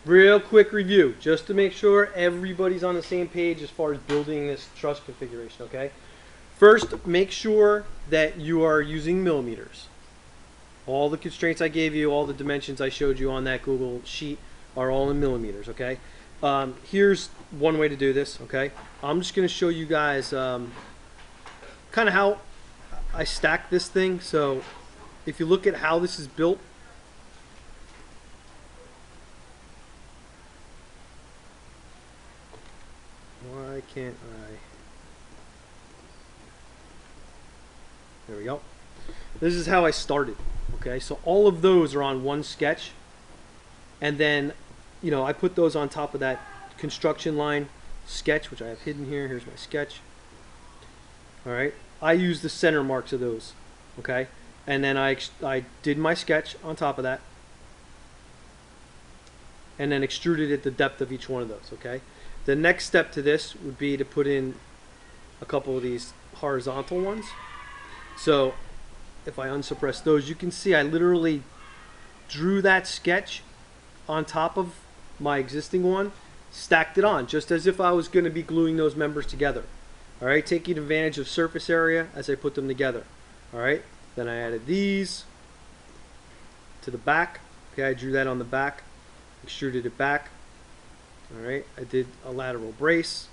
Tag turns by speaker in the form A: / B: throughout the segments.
A: real quick review, just to make sure everybody's on the same page as far as building this truss configuration, okay? First, make sure that you are using millimeters. All the constraints I gave you, all the dimensions I showed you on that Google sheet are all in millimeters, okay? Here's one way to do this, okay? I'm just going to show you guys kind of how I stack this thing. So if you look at how this is built, why can't I? There we go. This is how I started. Okay, so all of those are on one sketch, and then, you know, I put those on top of that construction line sketch, which I have hidden here. Here's my sketch. All right, I use the center marks of those. Okay, and then I did my sketch on top of that, and then extruded at the depth of each one of those. Okay, the next step to this would be to put in a couple of these horizontal ones. So if I unsuppress those, you can see I literally drew that sketch on top of my existing one, stacked it on, just as if I was going to be gluing those members together. All right, taking advantage of surface area as I put them together. All right, then I added these to the back. Okay, I drew that on the back, extruded it back. All right, I did a lateral brace.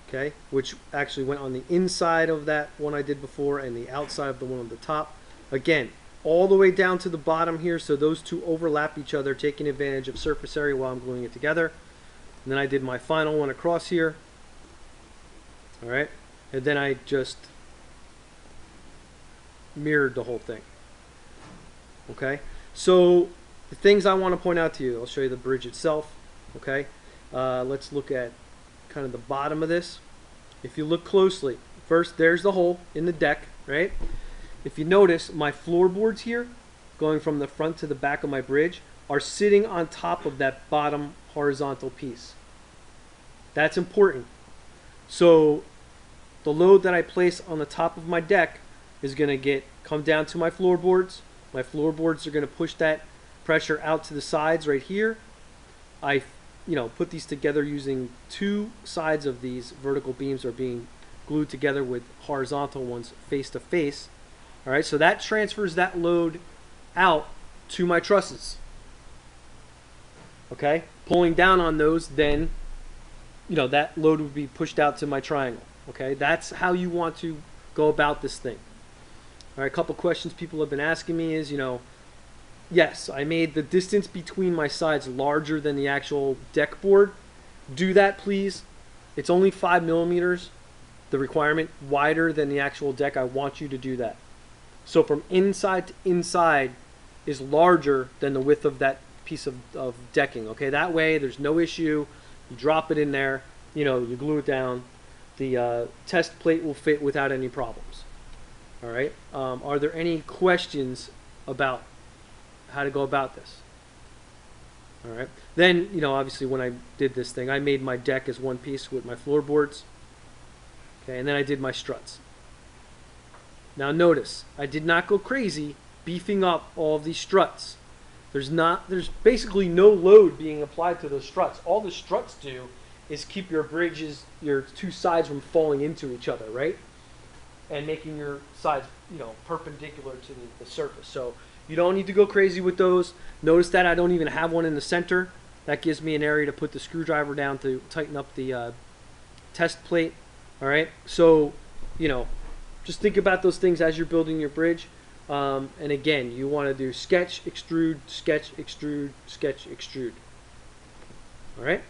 A: Okay, which actually went on the inside of that one I did before and the outside of the one on the top. Again, all the way down to the bottom here, so those two overlap each other, taking advantage of surface area while I'm gluing it together. And then I did my final one across here. All right, and then I just mirrored the whole thing. Okay, so the things I want to point out to you, I'll show you the bridge itself. Okay, let's look at kind of the bottom of this. If you look closely, first there's the hole in the deck, right? If you notice, my floorboards here, going from the front to the back of my bridge, are sitting on top of that bottom horizontal piece. That's important. So the load that I place on the top of my deck is going to come down to my floorboards. My floorboards are going to push that pressure out to the sides right here. I put these together using two sides of these vertical beams are being glued together with horizontal ones face to face. All right, so that transfers that load out to my trusses. Okay, pulling down on those, then that load would be pushed out to my triangle. Okay, that's how you want to go about this thing. All right, a couple questions people have been asking me is, yes, I made the distance between my sides larger than the actual deck board. Do that, please. It's only 5 millimeters, the requirement. Wider than the actual deck, I want you to do that. So from inside to inside is larger than the width of that piece of decking. Okay, that way there's no issue. You drop it in there, you glue it down. The test plate will fit without any problems. All right, are there any questions about how to go about this? All right, then obviously when I did this thing, I made my deck as one piece with my floorboards. Okay, and then I did my struts. Now notice, I did not go crazy beefing up all of these struts. There's basically no load being applied to those struts. All the struts do is keep your bridges, your two sides from falling into each other, right? And making your sides, perpendicular to the surface. So you don't need to go crazy with those. Notice that I don't even have one in the center. That gives me an area to put the screwdriver down to tighten up the test plate. All right, so just think about those things as you're building your bridge. And again, you want to do sketch, extrude, sketch, extrude, sketch, extrude. All right.